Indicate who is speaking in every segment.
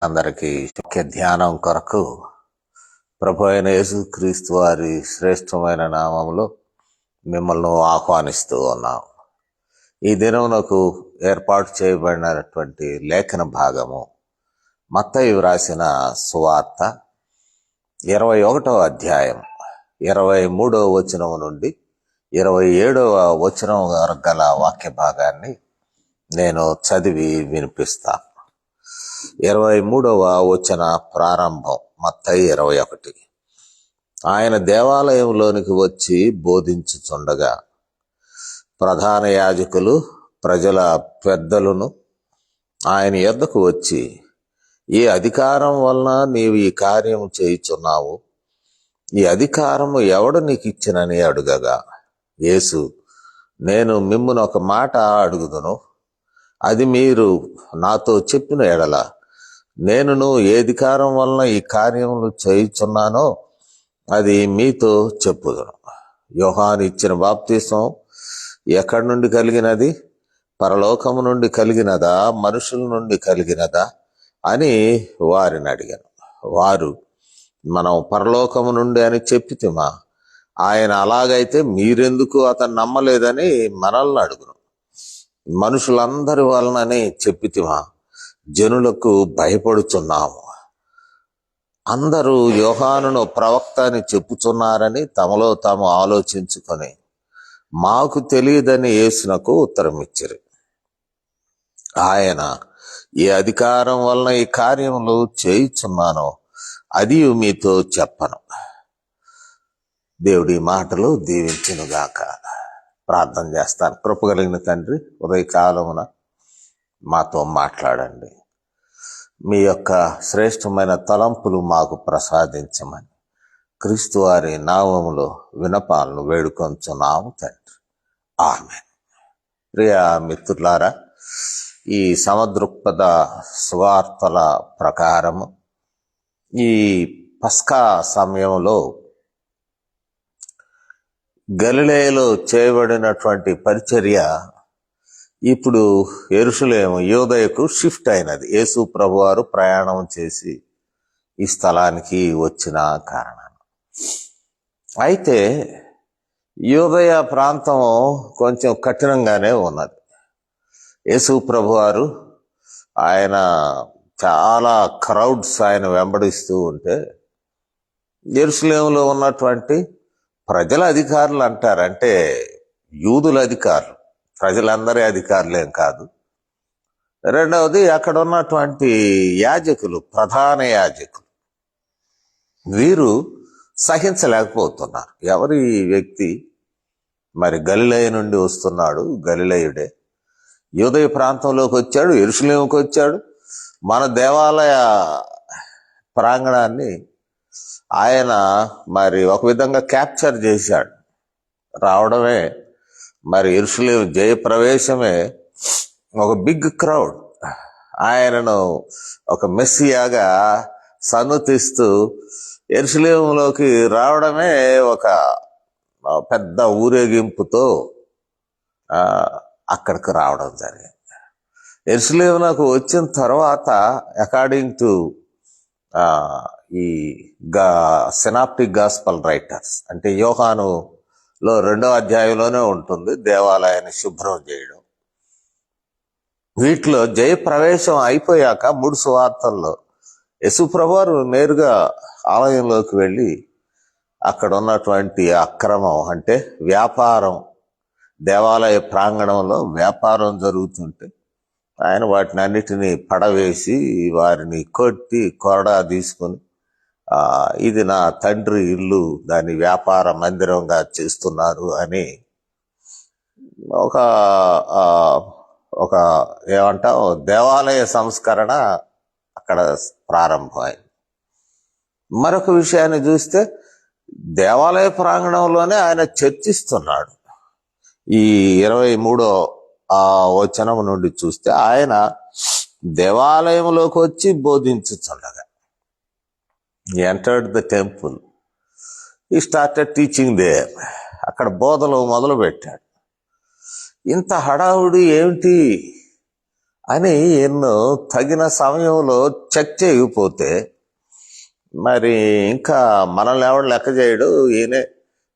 Speaker 1: అందరికీ ముఖ్య ధ్యానం కొరకు ప్రభు అయిన యేసుక్రీస్తు వారి శ్రేష్టమైన నామములో మిమ్మల్ని ఆహ్వానిస్తూ ఉన్నాం. ఈ దినమునకు ఏర్పాటు చేయబడినటువంటి లేఖన భాగము మత్తయి వ్రాసిన సువార్త 21వ అధ్యాయం 23వ వచనం నుండి 27వ వచనం వరకు గల వాక్య భాగాన్ని నేను చదివి వినిపిస్తాను. 23వ వచన ప్రారంభం. మత్తయి 21. ఆయన దేవాలయంలోనికి వచ్చి బోధించుచుండగా ప్రధాన యాజకులు ప్రజల పెద్దలను ఆయన యొద్దకు వచ్చి, ఈ అధికారం వలన నీవు ఈ కార్యము చేయుచున్నావు, ఈ అధికారము ఎవడు నీకు ఇచ్చినని అడుగగా, యేసు, నేను మిమ్మును ఒక మాట అడుగుదును, అది మీరు నాతో చెప్పిన ఎడల నేనును ఏ అధికారం వలన ఈ కార్యములు చేయుచున్నానో అది మీతో చెప్పుదును. యోహాను ఇచ్చిన బాప్తిసం ఎక్కడి నుండి కలిగినది? పరలోకము నుండి కలిగినదా, మనుషుల నుండి కలిగినదా అని వారిని అడిగాను. వారు, మనం పరలోకము నుండి అని చెప్పితిమా. ఆయన అలాగైతే మీరెందుకు అతను నమ్మలేదని మనల్ని అడుగును. మనుషులందరి వలనని చెప్పితిమా, జనులకు భయపడుచున్నాము. అందరూ యోహానును ప్రవక్త అని చెప్పుచున్నారని తమలో తాము ఆలోచించుకొని మాకు తెలియదని యేసునకు ఉత్తరం ఇచ్చిరి. ఆయన, ఈ అధికారం వలన ఈ కార్యములు చేయుచున్నానో అది మీతో చెప్పను. దేవుడి మాటలు దీవించునుగాక. ప్రార్థన చేస్తాను. కృపగలిగిన తండ్రి, ఉదయకాలమున మాతో మాట్లాడండి. మీ యొక్క శ్రేష్టమైన తలంపులు మాకు ప్రసాదించమని క్రీస్తు వారి నామములో వినపాలను వేడుకొంచున్నాము తండ్రి. ఆమేన్. ప్రియ మిత్రులారా, ఈ సమదృక్పథ సువార్తల ప్రకారము ఈ పస్కా సమయంలో గలిలయలో చేయబడినటువంటి పరిచర్య ఇప్పుడు యెరూషలేము యూదయకు షిఫ్ట్ అయినది. యేసు ప్రభువారు ప్రయాణం చేసి ఈ స్థలానికి వచ్చిన కారణం. అయితే యూదయ ప్రాంతం కొంచెం కఠినంగానే ఉన్నది. యేసు ప్రభువారు ఆయన చాలా క్రౌడ్స్ ఆయన వెంబడిస్తూ ఉంటే యెరూషలేములో ఉన్నటువంటి ప్రజల అధికారులు అంటారు, అంటే యూదుల అధికారులు, ప్రజలందరి అధికారులేం కాదు. రెండవది అక్కడ ఉన్నటువంటి యాజకులు, ప్రధాన యాజకులు, వీరు సహించలేకపోతున్నారు. ఎవరి వ్యక్తి మరి గలిలయ నుండి వస్తున్నాడు, గలిలయుడే, యూదయ ప్రాంతంలోకి వచ్చాడు, యెరూషలేముకి వచ్చాడు, మన దేవాలయ ప్రాంగణాన్ని ఆయన మరి ఒక విధంగా క్యాప్చర్ చేశాడు. రావడమే మరి యెరూషలేము జయప్రవేశమే ఒక బిగ్ క్రౌడ్. ఆయనను ఒక మెస్సియాగా సన్నుతిస్తూ యెరూషలేములోకి రావడమే ఒక పెద్ద ఊరేగింపుతో అక్కడికి రావడం జరిగింది. యెరూషలేమునకు వచ్చిన తర్వాత అకార్డింగ్ టు ఈ సినాప్టిక్ గాస్పల్ రైటర్స్, అంటే యోహానులో 2వ అధ్యాయంలోనే ఉంటుంది దేవాలయాన్ని శుభ్రం చేయడం. వీటిలో జయప్రవేశం అయిపోయాక 3 సువార్తల్లో యేసుప్రభువారు నేరుగా ఆలయంలోకి వెళ్ళి అక్కడ ఉన్నటువంటి అక్రమం, అంటే వ్యాపారం, దేవాలయ ప్రాంగణంలో వ్యాపారం జరుగుతుంటే ఆయన వాటిని అన్నిటినీ పడవేసి వారిని కొట్టి కొరడా తీసుకొని, ఇది నా తండ్రి ఇల్లు, దాన్ని వ్యాపార మందిరంగా చేస్తున్నారు అని ఒక ఒక ఏమంటావు దేవాలయ సంస్కరణ అక్కడ ప్రారంభమైంది. మరొక విషయాన్ని చూస్తే దేవాలయ ప్రాంగణంలోనే ఆయన చర్చిస్తున్నాడు. ఈ 23వ వచనం నుండి చూస్తే ఆయన దేవాలయంలోకి వచ్చి బోధించుచుండగా, ఎంటర్డ్ ద టెంపుల్, ఈ స్టార్టెడ్ టీచింగ్ దేర్. అక్కడ బోధలు మొదలు పెట్టాడు. ఇంత హడావుడి ఏమిటి అని ఎన్నో తగిన సమయంలో చెక్ చేయకపోతే మరి ఇంకా మనల్ని ఎవడు లెక్క చేయడు, ఈయనే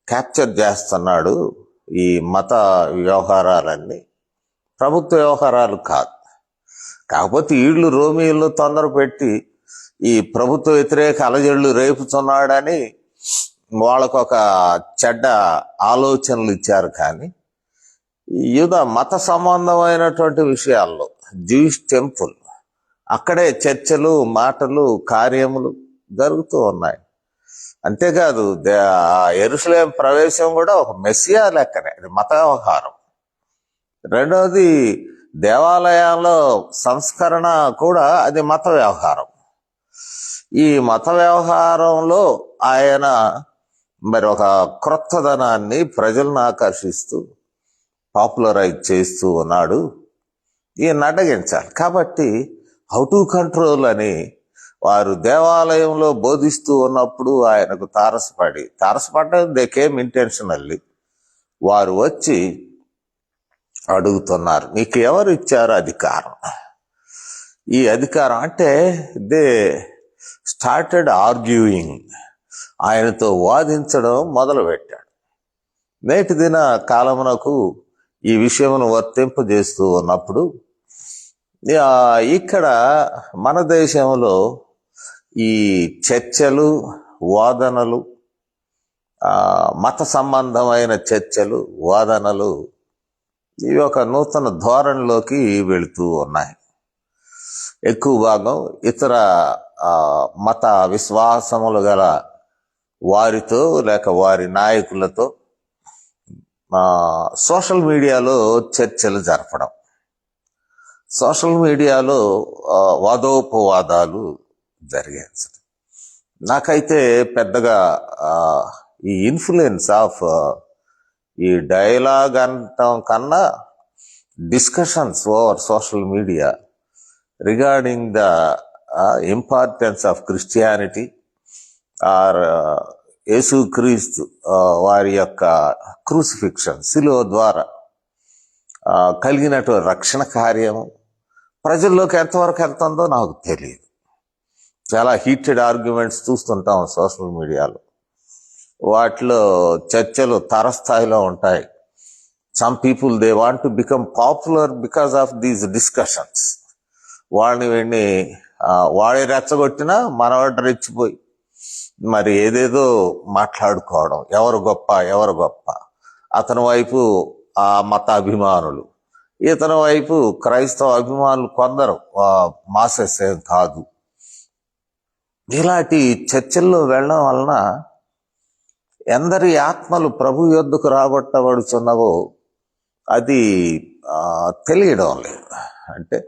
Speaker 1: క్యాప్చర్ చేస్తున్నాడు ఈ మత వ్యవహారాలన్నీ. ప్రభుత్వ వ్యవహారాలు కాదు. కాకపోతే వీళ్ళు రోమియోలు తొందర పెట్టి ఈ ప్రభుత్వ వ్యతిరేక అలజడులు రేపుతున్నాడని వాళ్ళకు ఒక చెడ్డ ఆలోచనలు ఇచ్చారు. కానీ యూద మత సంబంధమైనటువంటి విషయాల్లో జూయిష్ టెంపుల్, అక్కడే చర్చలు, మాటలు, కార్యములు జరుగుతూ ఉన్నాయి. అంతేకాదు యెరూషలేం ప్రవేశం కూడా ఒక మెస్సియా లెక్కనే, అది మత వ్యవహారం. రెండవది దేవాలయాల్లో సంస్కరణ కూడా అది మత వ్యవహారం. ఈ మత వ్యవహారంలో ఆయన మరి ఒక క్రొత్తదనాన్ని ప్రజలను ఆకర్షిస్తూ పాపులరైజ్ చేస్తూ ఉన్నాడు. ఈయన అడ్డగించాలి. కాబట్టి హౌ టు కంట్రోల్ అని వారు దేవాలయంలో బోధిస్తూ ఉన్నప్పుడు ఆయనకు తారసపడ్డం దే కేమ్ ఇంటెన్షనల్లీ. వారు వచ్చి అడుగుతున్నారు, మీకు ఎవరు ఇచ్చారు అధికారం? ఈ అధికారం అంటే దే స్టార్టెడ్ ఆర్గ్యూయింగ్, ఆయనతో వాదించడం మొదలుపెట్టాడు. నేటి దిన కాలమునకు ఈ విషయమును వర్తింపజేస్తూ ఉన్నప్పుడు ఇక్కడ మన దేశంలో ఈ చర్చలు, వాదనలు, మత సంబంధమైన చర్చలు, వాదనలు ఇవి ఒక నూతన ధోరణిలోకి వెళుతూ ఉన్నాయి. ఎక్కువ భాగం ఇతర మత విశ్వాసములు గల వారితో లేక వారి నాయకులతో సోషల్ మీడియాలో చర్చలు జరపడం, సోషల్ మీడియాలో వాదోపవాదాలు జరిగించడం. నాకైతే పెద్దగా ఈ ఇన్ఫ్లుయెన్స్ ఆఫ్ ఈ డైలాగ్ అనటం కన్నా discussions over social media regarding the importance of Christianity are యేసుక్రీస్తు వారి యొక్క క్రూసిఫిక్షన్, శిలువ ద్వారా కలిగినటువంటి రక్షణ కార్యము ప్రజల్లోకి ఎంతవరకు వెళ్తుందో నాకు తెలియదు. చాలా హీటెడ్ ఆర్గ్యుమెంట్స్ చూస్తుంటాం సోషల్ మీడియాలో. వాటిలో చర్చలు తారస్థాయిలో ఉంటాయి. Some people they want to become popular because of these discussions. వాళ్ళని వెళ్ళి వాడే రెచ్చగొట్టినా మనవాడు రెచ్చిపోయి మరి ఏదేదో మాట్లాడుకోవడం, ఎవరు గొప్ప. అతని వైపు ఆ మత అభిమానులు, ఇతని వైపు క్రైస్తవ అభిమానులు కొందరు, మాసెస్ ఏం కాదు. ఇలాంటి చర్చల్లో వెళ్ళడం వలన ఎందరి ఆత్మలు ప్రభు యొద్దకు రాబట్టబడుచున్నవో అది తెలియడం లేదు. అంటే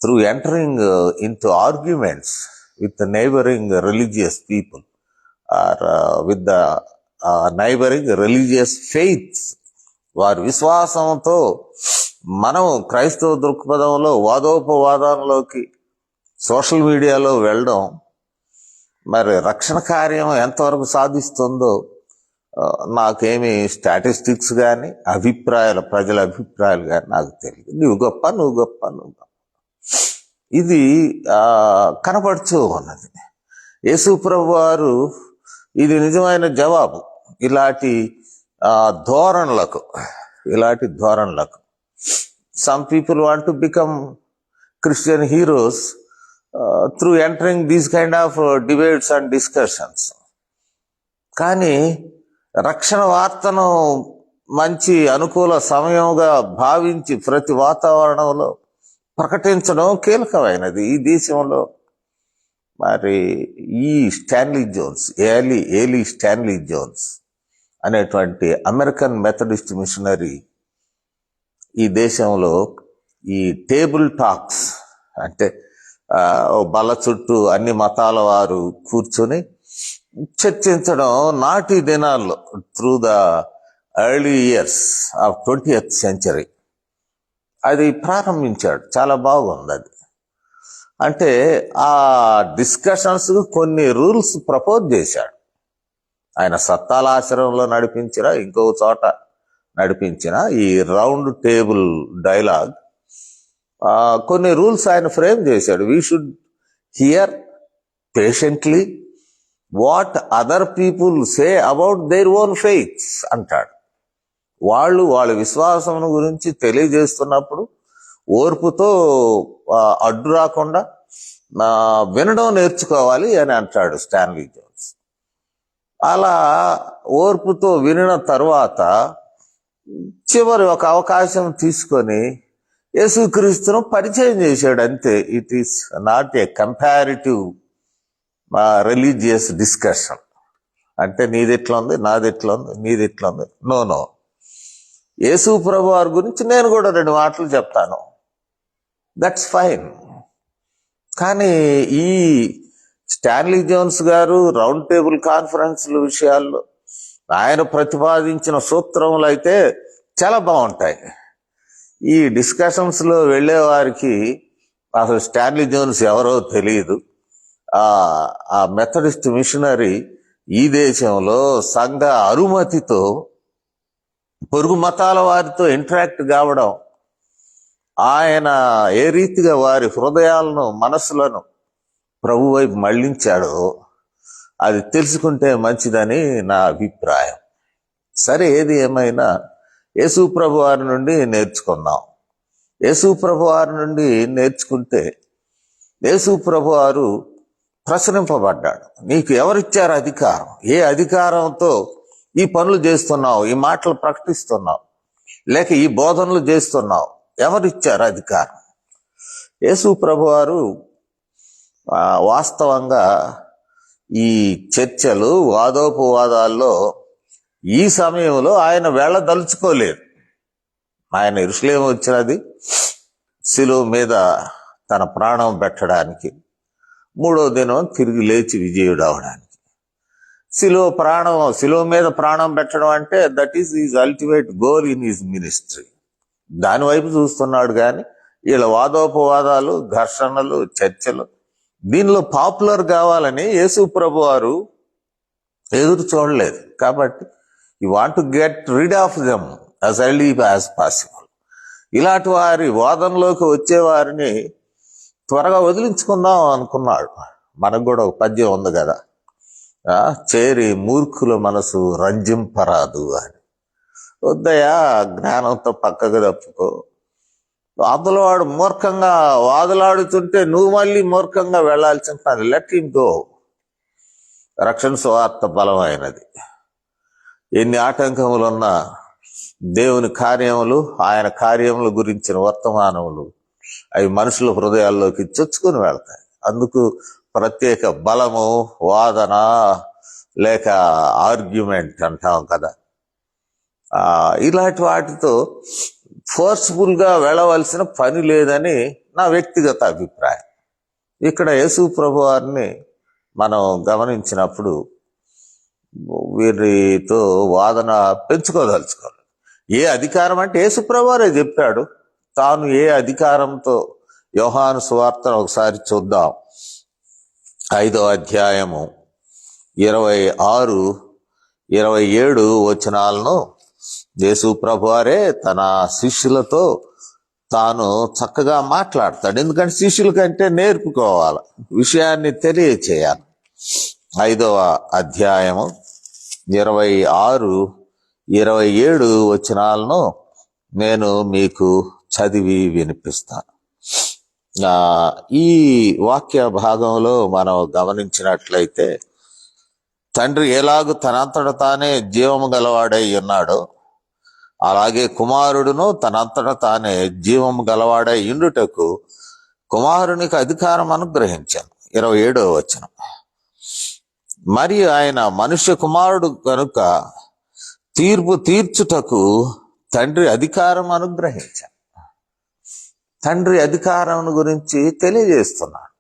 Speaker 1: through entering into arguments with neighbouring religious people or with the neighbouring religious faiths, వారి విశ్వాసంతో మనం క్రైస్తవ దృక్పథంలో వాదోపవాదంలోకి సోషల్ మీడియాలో వెళ్ళడం మరి రక్షణ కార్యం ఎంతవరకు సాధిస్తుందో నాకేమి స్టాటిస్టిక్స్ కానీ ప్రజల అభిప్రాయాలు కానీ నాకు తెలియదు. నువ్వు గొప్ప ఇది కనపడుతూ ఉన్నది. యేసు ప్రభు వారు ఇది నిజమైన జవాబు ఇలాంటి ధోరణులకు. Some people want to become Christian heroes through entering these kind of debates and discussions. కానీ రక్షణ వార్తను మంచి అనుకూల సమయంగా భావించి ప్రతి వాతావరణంలో ప్రకటించడం కీలకమైనది. ఈ దేశంలో మరి ఈ ఏలీ స్టాన్లీ జోన్స్ అనేటువంటి అమెరికన్ మెథడిస్ట్ మిషనరీ ఈ దేశంలో ఈ టేబుల్ టాక్స్ అంటే బల్ల చుట్టూ అన్ని మతాల వారు కూర్చొని చర్చించడం నాటి దినాల్లో through the early years of 20th century అది ప్రారంభించాడు. చాలా బాగుంది అది. అంటే ఆ డిస్కషన్స్ కొన్ని రూల్స్ ప్రపోజ్ చేశాడు. ఆయన సత్తాల ఆశ్రమంలో నడిపించిన, ఇంకో చోట నడిపించిన ఈ రౌండ్ టేబుల్ డైలాగ్ కొన్ని రూల్స్ ఆయన ఫ్రేమ్ చేశాడు. We should here patiently what other people say about their own faiths అంటాడు. వాళ్ళ విశ్వాసం గురించి తెలియజేస్తున్నప్పుడు ఓర్పుతో అడ్డు రాకుండా వినడం నేర్చుకోవాలి అని అంటాడు స్టాన్లీ జోన్స్. అలా ఓర్పుతో వినిన తర్వాత చివరి ఒక అవకాశం తీసుకొని యేసుక్రీస్తును పరిచయం చేశాడు అంతే. It is not a comparative religious discussion. అంటే నీదెట్లా ఉంది, నాదెట్లా ఉంది, నీదెట్లా ఉంది, నో. యేసు ప్రభు వారి గురించి నేను కూడా 2 మాటలు చెప్తాను, దట్స్ ఫైన్. కానీ ఈ స్టాన్లీ జోన్స్ గారు రౌండ్ టేబుల్ కాన్ఫరెన్స్ల విషయాల్లో ఆయన ప్రతిపాదించిన సూత్రములు అయితే చాలా బాగుంటాయి. ఈ డిస్కషన్స్లో వెళ్ళే వారికి అసలు స్టాన్లీ జోన్స్ ఎవరో తెలియదు. ఆ మెథడిస్ట్ మిషనరీ ఈ దేశంలో సంఘ అనుమతితో పొరుగు మతాల వారితో ఇంటరాక్ట్ కావడం, ఆయన ఏ రీతిగా వారి హృదయాలను మనసులను ప్రభు వైపు మళ్లించాడో అది తెలుసుకుంటే మంచిదని నా అభిప్రాయం. సరే, ఏది ఏమైనా యేసు ప్రభు వారి నుండి నేర్చుకున్నాం. యేసు ప్రభు వారి నుండి నేర్చుకుంటే యేసు ప్రభు వారు ప్రశ్నింపబడ్డాడు. నీకు ఎవరిచ్చారు అధికారం? ఏ అధికారంతో ఈ పనులు చేస్తున్నావు, ఈ మాటలు ప్రకటిస్తున్నావు, లేక ఈ బోధనలు చేస్తున్నావు? ఎవరిచ్చారు అధికారం? యేసు ప్రభు వారు వాస్తవంగా ఈ చర్చలు వాదోపవాదాల్లో ఈ సమయంలో ఆయన వెళ్ళదలుచుకోలేదు. ఆయన యెరూషలేము వచ్చినది శిలువ మీద తన ప్రాణం పెట్టడానికి, 3వ దినం తిరిగి లేచి విజయుడు అవడానికి. శిలువ మీద ప్రాణం పెట్టడం అంటే that is his ultimate goal in his ministry. దాని వైపు చూస్తున్నాడు. కానీ వీళ్ళ వాదోపవాదాలు, ఘర్షణలు, చర్చలు, దీనిలో పాపులర్ కావాలని యేసు ప్రభు వారు ఎదురు చూడలేదు. కాబట్టి you want to get rid of them as early as possible. ఇలాంటి వారి వాదనలోకి వచ్చే వారిని త్వరగా వదిలించుకుందాం అనుకున్నాడు. మనకు కూడా ఒక పద్యం ఉంది కదా, చేరి మూర్ఖుల మనసు రంజింపరాదు అని. వద్దయా, జ్ఞానంతో పక్కకు తప్పుకో. అందులో వాడు మూర్ఖంగా వాదులాడుతుంటే నువ్వు మళ్ళీ మూర్ఖంగా వెళ్లాల్సి ఉంటుంది. Let him go. రక్షణ సువార్త బలమైనది. ఎన్ని ఆటంకములున్నా దేవుని కార్యములు, ఆయన కార్యముల గురించిన వర్తమానములు అవి మనుషుల హృదయాల్లోకి చొచ్చుకొని వెళ్తాయి. అందుకు ప్రత్యేక బలము, వాదన లేక ఆర్గ్యుమెంట్ అంటాం కదా, ఇలాంటి వాటితో ఫోర్స్ఫుల్గా వెళ్ళవలసిన పని లేదని నా వ్యక్తిగత అభిప్రాయం. ఇక్కడ యేసు ప్రభు వారిని మనం గమనించినప్పుడు వీరితో వాదన పెంచుకోదలుచుకోవాలి. ఏ అధికారం అంటే యేసు ప్రభు వారే చెప్పాడు తాను ఏ అధికారంతో. యోహాను సువార్తను ఒకసారి చూద్దాం. 5వ అధ్యాయము 26, 27 వచనాలను యేసు ప్రభువారే తన శిష్యులతో తాను చక్కగా మాట్లాడతాడు. ఎందుకంటే శిష్యుల కంటే నేర్పుకోవాలి, విషయాన్ని తెలియచేయాలి. 5వ అధ్యాయము 26, 27 వచనాలను నేను మీకు చదివి వినిపిస్తాను. ఈ వాక్య భాగంలో మనం గమనించినట్లయితే, తండ్రి ఎలాగూ తనంతట తానే జీవము గలవాడై ఉన్నాడో అలాగే కుమారుడును తనంతట తానే జీవము గలవాడై ఉండుటకు కుమారునికి అధికారం అనుగ్రహించాను. 27వ వచనం. మరియు ఆయన మనుష్య కుమారుడు కనుక తీర్పు తీర్చుటకు తండ్రి అధికారం అనుగ్రహించాను. తండ్రి అధికారం గురించి తెలియజేస్తున్నాడు.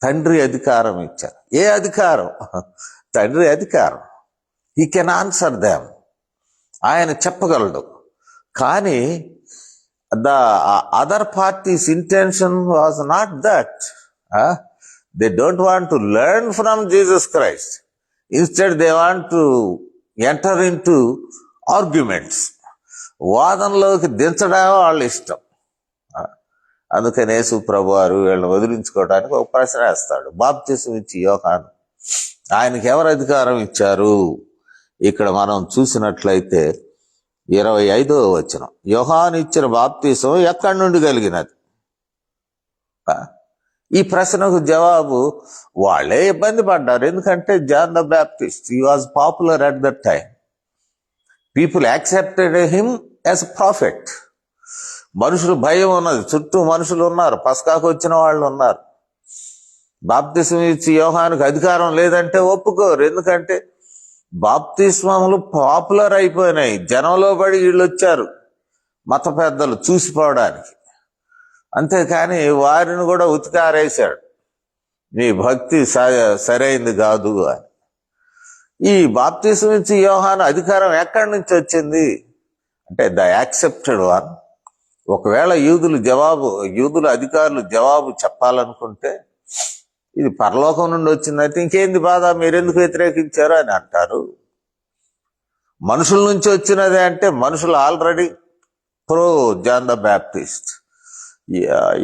Speaker 1: తండ్రి అధికారం ఇచ్చారు. ఏ అధికారం? తండ్రి అధికారం. He can answer them. ఆయన చెప్పగలడు. కానీ the other parties intention was not that. They don't want to learn from Jesus Christ. Instead they want to enter into arguments. వాదనలోకి దించడమే వాళ్ళ ఇష్టం. అందుకని యేసు ప్రభువారు వీళ్ళని వదిలించుకోవడానికి ఒక ప్రశ్న వేస్తాడు. బాప్తిసం ఇచ్చి యోహాను, ఆయనకి ఎవరు అధికారం ఇచ్చారు? ఇక్కడ మనం చూసినట్లయితే 25వ వచనం, యోహాను ఇచ్చిన బాప్తిసం ఎక్కడి నుండి కలిగినది? ఈ ప్రశ్నకు జవాబు వాళ్ళే ఇబ్బంది పడ్డారు. ఎందుకంటే John the Baptist, he was popular at that time. People accepted him as prophet. మనుషులు భయం ఉన్నది, చుట్టూ మనుషులు ఉన్నారు, పస్కాకు వచ్చిన వాళ్ళు ఉన్నారు. బాప్తిసం ఇచ్చి యోహానుకు అధికారం లేదంటే ఒప్పుకోరు. ఎందుకంటే బాప్తిస్మములు పాపులర్ అయిపోయినాయి, జనంలో పడి వీళ్ళు వచ్చారు మత పెద్దలు చూసిపోవడానికి. అంతేకాని వారిని కూడా ఉతికారేశాడు, నీ భక్తి సరైంది కాదు అని. ఈ బాప్తిసం ఇచ్చి యోహాను అధికారం ఎక్కడి నుంచి వచ్చింది అంటే ద యాక్సెప్టెడ్ వన్. ఒకవేళ యూదుల అధికారులు జవాబు చెప్పాలనుకుంటే ఇది పరలోకం నుండి వచ్చిందంటే ఇంకేంది బాధ, మీరెందుకు వ్యతిరేకించారు అని అంటారు. మనుషుల నుంచి వచ్చినదే అంటే మనుషులు already pro John the Baptist,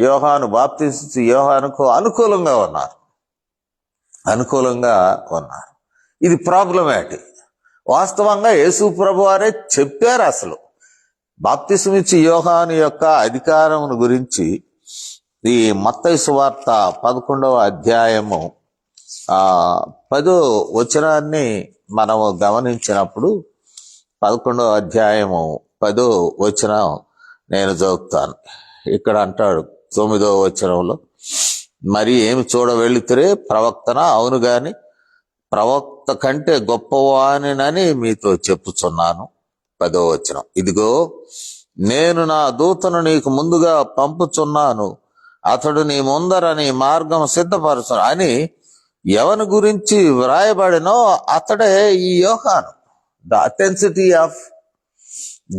Speaker 1: Yohanu Baptist యోహానుకు అనుకూలంగా ఉన్నారు. ఇది ప్రాబ్లమాటిక్. వాస్తవంగా యేసు ప్రభు వారే చెప్పారు. అసలు బాప్తిసం ఇచ్చి యోహాను యొక్క అధికారం గురించి ఈ మత్తయి సువార్త 11వ అధ్యాయము 10వ వచనాన్ని మనము గమనించినప్పుడు 11వ అధ్యాయము 10వ వచనం నేను చదువుతాను. ఇక్కడ అంటాడు 9వ వచనంలో, మరి ఏమి చూడ వెళితే ప్రవక్తన? అవును గాని ప్రవక్త కంటే గొప్పవానినని మీతో చెప్పుచున్నాను. 10వ వచనం, ఇదిగో నేను నా దూతను నీకు ముందుగా పంపుచున్నాను, అతడు నీ ముందర నీ మార్గం సిద్ధపరచును అని ఎవని గురించి వ్రాయబడినో అతడే ఈ యోహాను. The authenticity of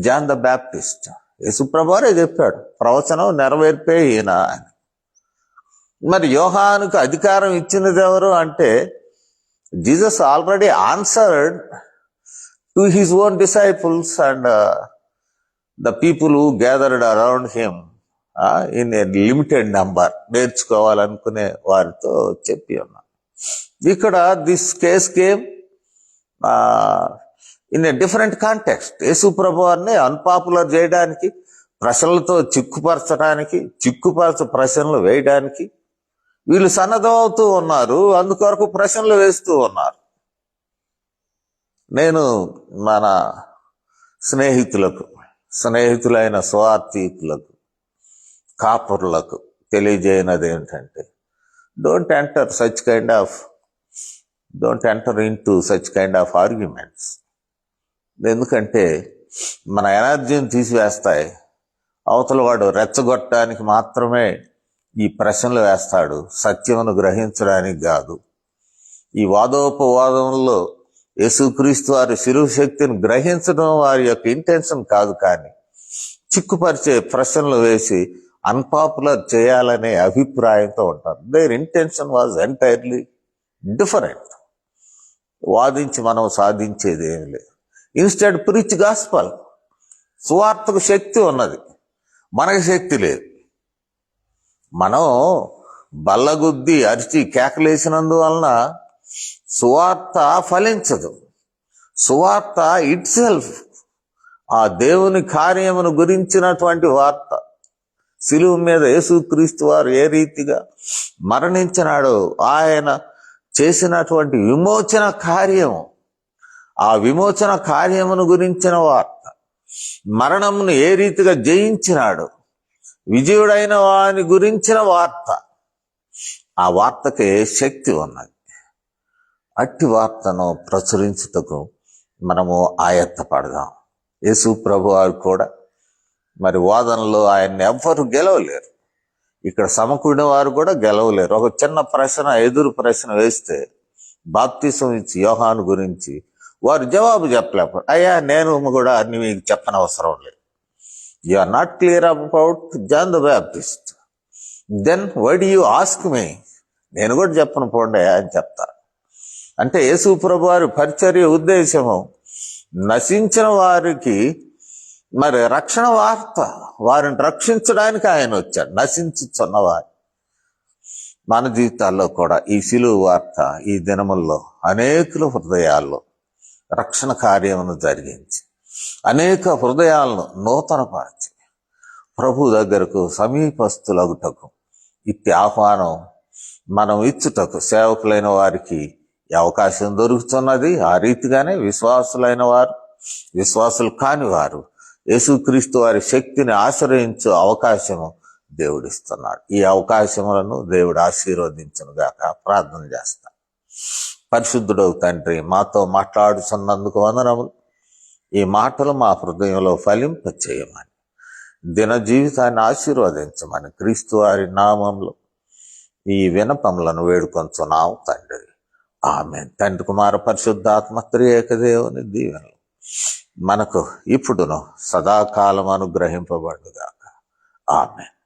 Speaker 1: John the Baptist. యేసుప్రభువారే చెప్పాడు, ప్రవచనం నెరవేర్పే ఈయన అని. మరి యోహానుకు అధికారం ఇచ్చినది ఎవరు అంటే Jesus already answered to his own disciples and the people who gathered around him in a limited number, నేర్చుకోవాలనుకునే వారితో చెప్పి ఉన్నాం. ఇక్కడ this case came in a different context. యేసు ప్రభువారిని అన్పాపులర్ చేయడానికి, ప్రశ్నలతో చిక్కుపరచ ప్రశ్నలు వేయడానికి వీళ్ళు సన్నద్ధం అవుతూ ఉన్నారు. అందుకొరకు ప్రశ్నలు వేస్తూ ఉన్నారు. నేను మన స్నేహితులైన స్వార్థికులకు, కాపురులకు తెలియజేయనది ఏంటంటే, don't enter into such kind of arguments. ఎందుకంటే మన ఎనర్జీని తీసివేస్తాయి. అవతల వాడు రెచ్చగొట్టడానికి మాత్రమే ఈ ప్రశ్నలు వేస్తాడు, సత్యమును గ్రహించడానికి కాదు. ఈ వాదోపవాదంలో యేసుక్రీస్తు వారి శిలువ శక్తిని గ్రహించడం వారి యొక్క ఇంటెన్షన్ కాదు, కానీ చిక్కుపరిచే ప్రశ్నలు వేసి అన్పాపులర్ చేయాలనే అభిప్రాయంతో ఉంటారు. Their intention was entirely different. వాదించి మనం సాధించేది ఏమి లేదు. Instead preach gospel. సువార్తకు శక్తి ఉన్నది, మనకి శక్తి లేదు. మనం బల్లగుద్ది అరిచి కేకలేసినందువలన సువార్త ఫలించదు. సువార్త ఇట్ సెల్ఫ్ ఆ దేవుని కార్యమును గురించినటువంటి వార్త. శిలువ మీద యేసుక్రీస్తు వారు ఏ రీతిగా మరణించినాడో, ఆయన చేసినటువంటి విమోచన కార్యము, ఆ విమోచన కార్యమును గురించిన వార్త. మరణమును ఏ రీతిగా జయించినాడు, విజయుడైన వాని గురించిన వార్త. ఆ వార్తకే శక్తి ఉన్నది. అట్టి వార్తను ప్రచురించుటకు మనము ఆయత్తపడదాం. యేసు ప్రభు వారు కూడా మరి వాదనలో ఆయన్ని ఎవ్వరు గెలవలేరు. ఇక్కడ సమకూడిన వారు కూడా గెలవలేరు. ఒక చిన్న ప్రశ్న, ఎదురు ప్రశ్న వేస్తే బాప్తిసం ఇచ్చి యోహాను గురించి వారు జవాబు చెప్పలేకపోయారు. అయ్యా, నేను కూడా అన్ని మీకు చెప్పనవసరం లేదు. You are not clear about John the Baptist, then why do you ask me? నేను కూడా చెప్పను పోండి అని చెప్తారు. అంటే యేసు ప్రభు వారి పరిచర్య ఉద్దేశము నశించిన వారికి మరి రక్షణ వార్త, వారిని రక్షించడానికి ఆయన వచ్చాడు, నశించుచున్నవారు. మన జీవితాల్లో కూడా ఈ సిలువ వార్త ఈ దినముల్లో అనేకుల హృదయాల్లో రక్షణ కార్యమును జరిగించి అనేక హృదయాలను నూతనపరచి ప్రభు దగ్గరకు సమీపస్తులగుటకు ఇట్టి ఆహ్వానం మనం ఇచ్చుటకు సేవకులైన వారికి ఈ అవకాశం దొరుకుతున్నది. ఆ రీతిగానే విశ్వాసులైన వారు, విశ్వాసులు కాని వారు యేసుక్రీస్తు వారి శక్తిని ఆశ్రయించు అవకాశము దేవుడిస్తున్నాడు. ఈ అవకాశములను దేవుడు ఆశీర్వదించును గాక. ప్రార్థన చేస్తాను. పరిశుద్ధుడవు తండ్రి, మాతో మాట్లాడుతున్నందుకు వందనములు. ఈ మాటలు మా హృదయంలో ఫలింపచేయమని, దిన జీవితాన్ని ఆశీర్వదించమని క్రీస్తు వారి నామంలో ఈ వినపములను వేడుకొంచున్నాము తండ్రి. ఆమేన్. తండ్రి, కుమార పరిశుద్ధాత్మ త్రియేక దేవుని దీవెనలు మనకు ఇప్పుడును సదాకాలం అనుగ్రహింపబడుగాక. ఆమేన్.